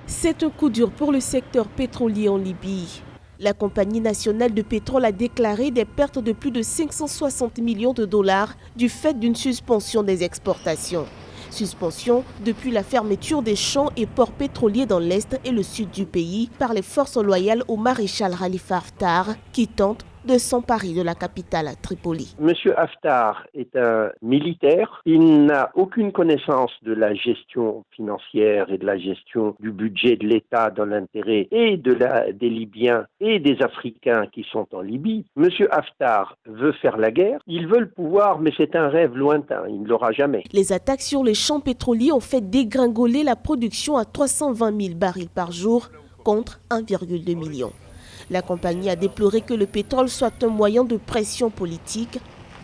C'est un coup dur pour le secteur pétrolier en Libye. La compagnie nationale de pétrole a déclaré des pertes de plus de 560 millions de dollars du fait d'une suspension des exportations. Suspension depuis la fermeture des champs et ports pétroliers dans l'est et le sud du pays par les forces loyales au maréchal Khalifa Haftar qui tentent de s'emparer de la capitale Tripoli. Monsieur Haftar est un militaire. Il n'a aucune connaissance de la gestion financière et de la gestion du budget de l'État dans l'intérêt et des Libyens et des Africains qui sont en Libye. Monsieur Haftar veut faire la guerre. Il veut le pouvoir, mais c'est un rêve lointain. Il ne l'aura jamais. Les attaques sur les champs pétroliers ont fait dégringoler la production à 320 000 barils par jour contre 1,2 million. La compagnie a déploré que le pétrole soit un moyen de pression politique.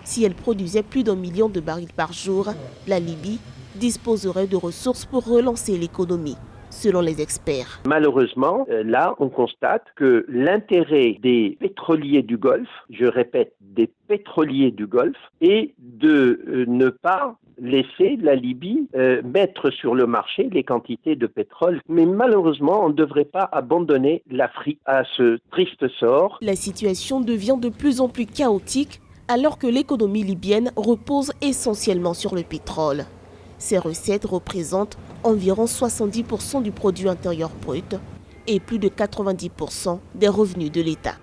Si elle produisait plus d'1 million de barils par jour, la Libye disposerait de ressources pour relancer l'économie, selon les experts. Malheureusement, là, on constate que l'intérêt des pétroliers du Golfe, je répète, des pétroliers du Golfe, est de ne pas laisser la Libye mettre sur le marché les quantités de pétrole. Mais malheureusement, on ne devrait pas abandonner l'Afrique à ce triste sort. La situation devient de plus en plus chaotique alors que l'économie libyenne repose essentiellement sur le pétrole. Ces recettes représentent environ 70% du produit intérieur brut et plus de 90% des revenus de l'État.